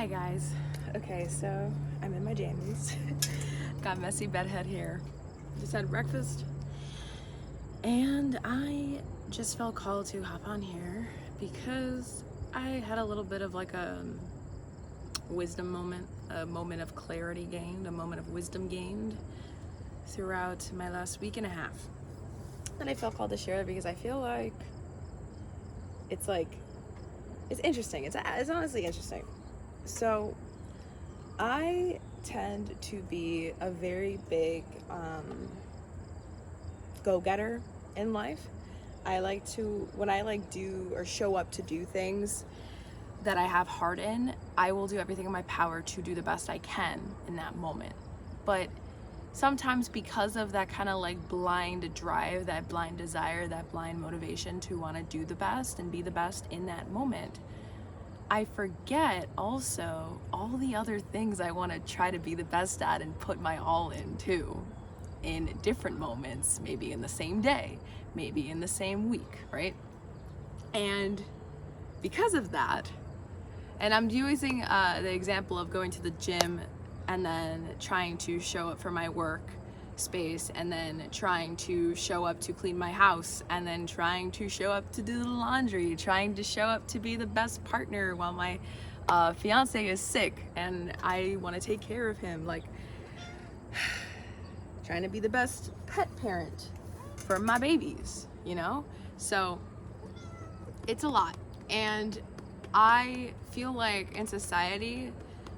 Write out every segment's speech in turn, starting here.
Hi guys. Okay, so I'm in my jammies. Got messy bedhead hair. Just had breakfast. And I just felt called to hop on here because I had a little bit of like a wisdom moment, a moment of clarity gained, a moment of wisdom gained throughout my last week and a half. And I felt called to share it because I feel like it's interesting. It's honestly interesting. So I tend to be a very big go-getter in life. I like to, when I do or show up to do things that I have heart in, I will do everything in my power to do the best I can in that moment. But sometimes because of that kind of like blind drive, that blind desire, that blind motivation to want to do the best and be the best in that moment, I forget also all the other things I want to try to be the best at and put my all into in different moments, maybe in the same day, maybe in the same week, right? And because of that, and I'm using the example of going to the gym and then trying to show up for my work space and then trying to show up to clean my house and then trying to show up to do the laundry, trying to show up to be the best partner while my fiance is sick and I want to take care of him, like trying to be the best pet parent for my babies, you know? So it's a lot. And I feel like in society,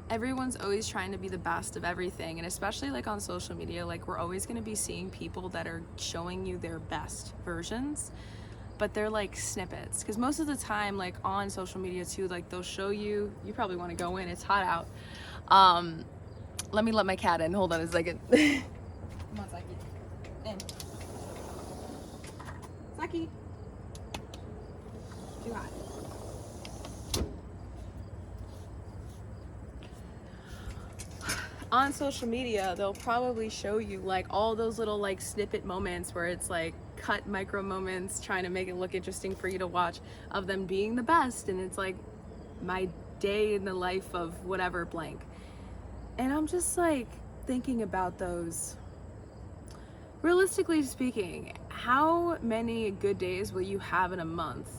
everyone's always trying to be the best of everything, and especially like on social media, like we're always going to be seeing people that are showing you their best versions, but they're like snippets, because most of the time like on social media too, like they'll show you probably want to go in, it's hot out. Let me let my cat in, hold on a second. Come on, Saki, in. Saki, too hot. On social media, they'll probably show you like all those little like snippet moments where it's like cut micro moments trying to make it look interesting for you to watch of them being the best, and it's like my day in the life of whatever blank. And I'm just like thinking about those. Realistically speaking, how many good days will you have in a month?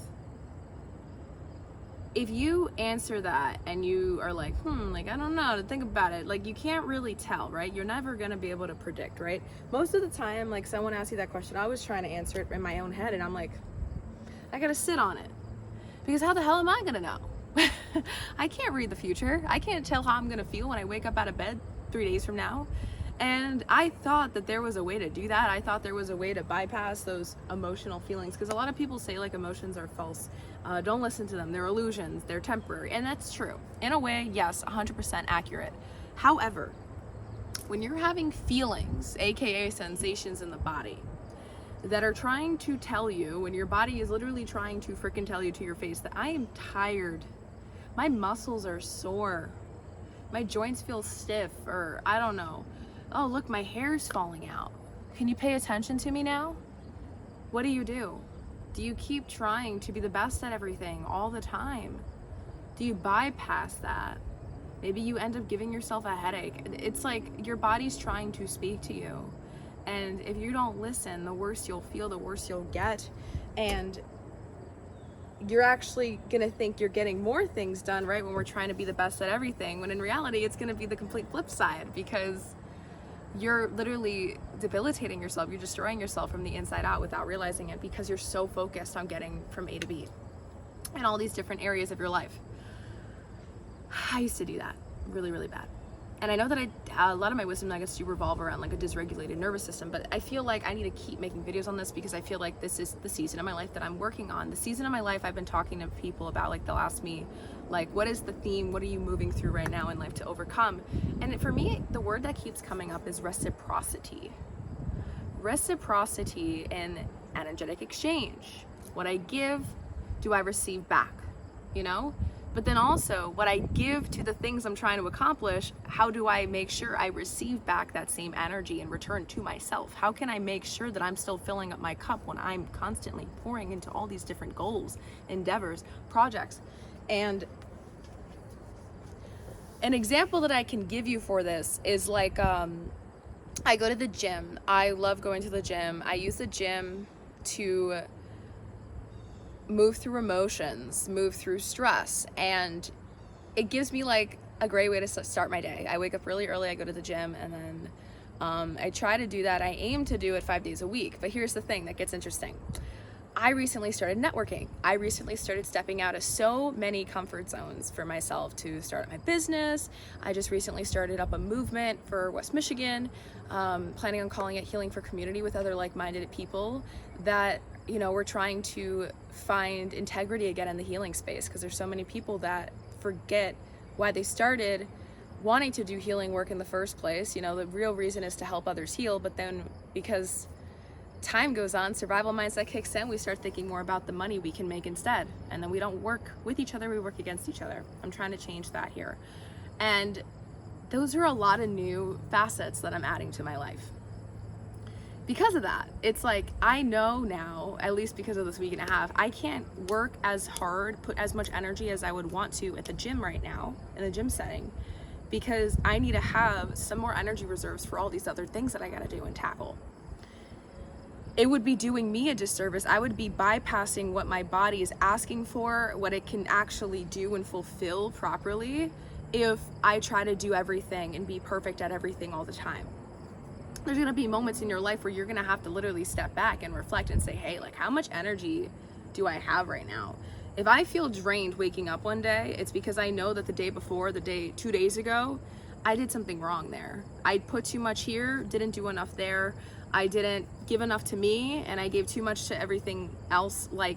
If you answer that and you are like, like, I don't know, to think about it, like you can't really tell, right? You're never going to be able to predict, right? Most of the time, like someone asks you that question, I was trying to answer it in my own head and I'm like, I got to sit on it, because how the hell am I going to know? I can't read the future. I can't tell how I'm going to feel when I wake up out of bed 3 days from now. And I thought that there was a way to do that. I thought there was a way to bypass those emotional feelings, because a lot of people say like emotions are false. Don't listen to them. They're illusions. They're temporary. And that's true. In a way, yes, 100% accurate. However, when you're having feelings, aka sensations in the body, that are trying to tell you, when your body is literally trying to freaking tell you to your face that I am tired, my muscles are sore, my joints feel stiff, or I don't know, oh look, my hair's falling out, can you pay attention to me now? What do? Do you keep trying to be the best at everything all the time? Do you bypass that? Maybe you end up giving yourself a headache. It's like your body's trying to speak to you, and if you don't listen, the worse you'll feel, the worse you'll get, and you're actually gonna think you're getting more things done, right, when we're trying to be the best at everything, when in reality it's gonna be the complete flip side, because you're literally debilitating yourself, you're destroying yourself from the inside out without realizing it, because you're so focused on getting from A to B in all these different areas of your life. I used to do that really, really bad. And I know that a lot of my wisdom nuggets do revolve around like a dysregulated nervous system, but I feel like I need to keep making videos on this, because I feel like this is the season of my life that I'm working on. The season of my life I've been talking to people about, like they'll ask me, like, what is the theme? What are you moving through right now in life to overcome? And for me, the word that keeps coming up is reciprocity. Reciprocity in energetic exchange. What I give, do I receive back? You know? But then also, what I give to the things I'm trying to accomplish, how do I make sure I receive back that same energy in return to myself? How can I make sure that I'm still filling up my cup when I'm constantly pouring into all these different goals, endeavors, projects? And An example that I can give you for this is like, I go to the gym. I love going to the gym. I use the gym to move through emotions, move through stress, and it gives me like a great way to start my day. I wake up really early, I go to the gym, and then I try to do that. I aim to do it 5 days a week, but here's the thing that gets interesting. I recently started networking. I recently started stepping out of so many comfort zones for myself to start up my business. I just recently started up a movement for West Michigan, planning on calling it Healing for Community, with other like-minded people that, you know, we're trying to find integrity again in the healing space, because there's so many people that forget why they started wanting to do healing work in the first place. You know, the real reason is to help others heal, but then because time goes on, survival mindset kicks in, we start thinking more about the money we can make instead, and then we don't work with each other, we work against each other. I'm trying to change that here, and those are a lot of new facets that I'm adding to my life. Because of that, it's like, I know now, at least because of this week and a half, I can't work as hard, put as much energy as I would want to at the gym right now, in the gym setting, because I need to have some more energy reserves for all these other things that I gotta do and tackle. It would be doing me a disservice. I would be bypassing what my body is asking for, what it can actually do and fulfill properly, if I try to do everything and be perfect at everything all the time. There's gonna be moments in your life where you're gonna have to literally step back and reflect and say, hey, like, how much energy do I have right now? If I feel drained waking up one day, it's because I know that the day before, 2 days ago, I did something wrong there. I put too much here, didn't do enough there. I didn't give enough to me, and I gave too much to everything else. Like,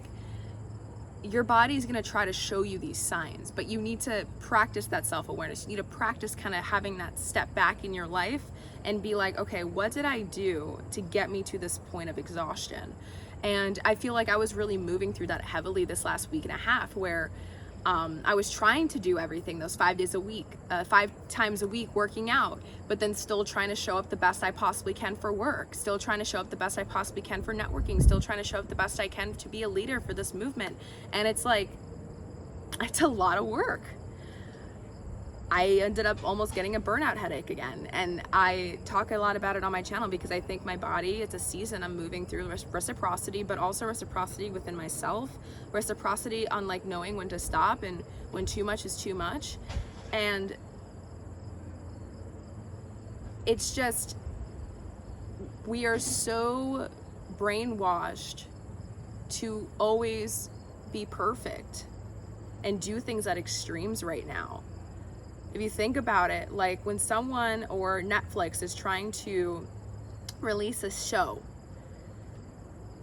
your body's gonna try to show you these signs, but you need to practice that self-awareness. You need to practice kind of having that step back in your life and be like, okay, what did I do to get me to this point of exhaustion? And I feel like I was really moving through that heavily this last week and a half, where I was trying to do everything those 5 days a week, 5 times a week working out, but then still trying to show up the best I possibly can for work, still trying to show up the best I possibly can for networking, still trying to show up the best I can to be a leader for this movement. And it's like, it's a lot of work. I ended up almost getting a burnout headache again. And I talk a lot about it on my channel because I think my body, it's a season I'm moving through reciprocity, but also reciprocity within myself, reciprocity on like knowing when to stop and when too much is too much. And it's just, we are so brainwashed to always be perfect and do things at extremes right now. If you think about it, like when someone or Netflix is trying to release a show,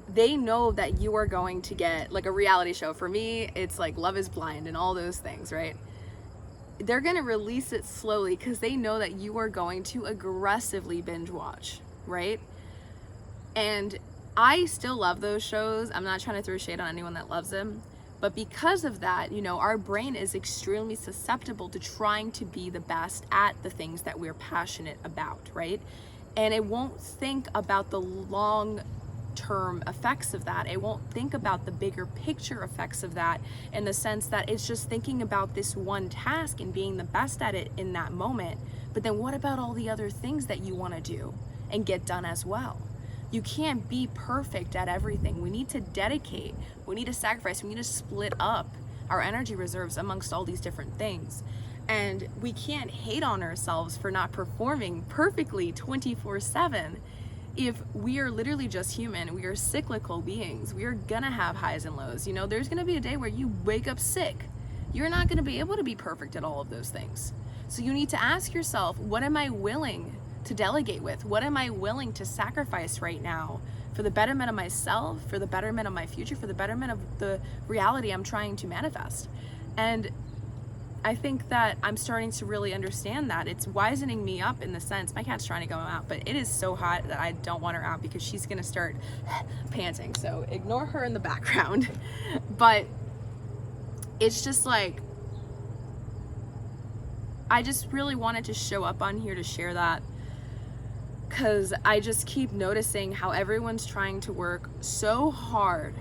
they know that you are going to get like a reality show. For me, it's like Love is Blind and all those things, right? They're gonna release it slowly because they know that you are going to aggressively binge watch, right? And I still love those shows. I'm not trying to throw shade on anyone that loves them. But because of that, you know, our brain is extremely susceptible to trying to be the best at the things that we're passionate about, right? And it won't think about the long-term effects of that. It won't think about the bigger picture effects of that, in the sense that it's just thinking about this one task and being the best at it in that moment. But then what about all the other things that you want to do and get done as well? You can't be perfect at everything. We need to dedicate, we need to sacrifice, we need to split up our energy reserves amongst all these different things. And we can't hate on ourselves for not performing perfectly 24/7 if we are literally just human. We are cyclical beings. We are gonna have highs and lows. You know, there's gonna be a day where you wake up sick. You're not gonna be able to be perfect at all of those things. So you need to ask yourself, what am I willing to delegate with? What am I willing to sacrifice right now for the betterment of myself, for the betterment of my future, for the betterment of the reality I'm trying to manifest? And I think that I'm starting to really understand that. It's wisening me up in the sense, my cat's trying to go out, but it is so hot that I don't want her out because she's gonna start panting. So ignore her in the background. But it's just like, I just really wanted to show up on here to share that, because I just keep noticing how everyone's trying to work so hard.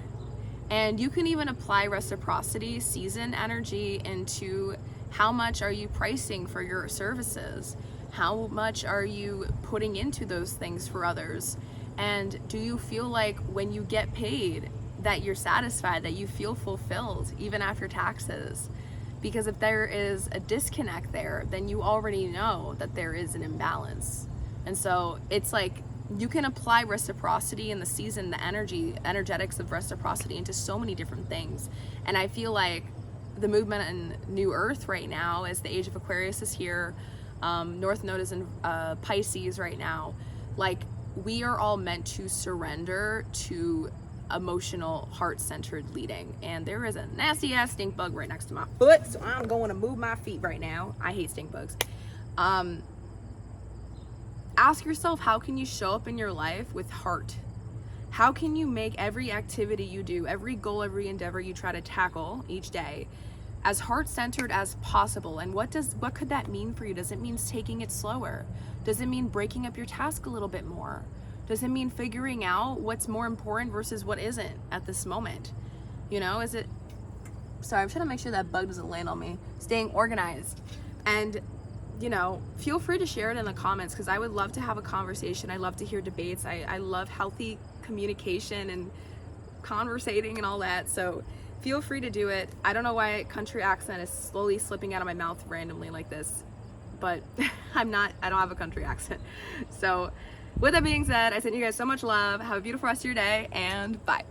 And you can even apply reciprocity, season energy into How much are you pricing for your services? How much are you putting into those things for others? And do you feel like when you get paid that you're satisfied, that you feel fulfilled even after taxes? Because if there is a disconnect there, then you already know that there is an imbalance. And so it's like you can apply reciprocity in the season, the energetics of reciprocity into so many different things. And I feel like the movement in New Earth right now, as the age of Aquarius is here, North Node is in Pisces right now, like we are all meant to surrender to emotional, heart-centered leading. And there is a nasty ass stink bug right next to my foot, so I'm going to move my feet right now. I hate stink bugs. Ask yourself, how can you show up in your life with heart? How can you make every activity you do, every goal, every endeavor you try to tackle each day as heart-centered as possible? And what could that mean for you? Does it mean taking it slower? Does it mean breaking up your task a little bit more? Does it mean figuring out what's more important versus what isn't at this moment? You know, sorry, I'm trying to make sure that bug doesn't land on me. Staying organized. And, you know, feel free to share it in the comments, because I would love to have a conversation. I love to hear debates. I love healthy communication and conversating and all that. So feel free to do it. I don't know why country accent is slowly slipping out of my mouth randomly like this, but I don't have a country accent. So with that being said, I send you guys so much love. Have a beautiful rest of your day, and bye.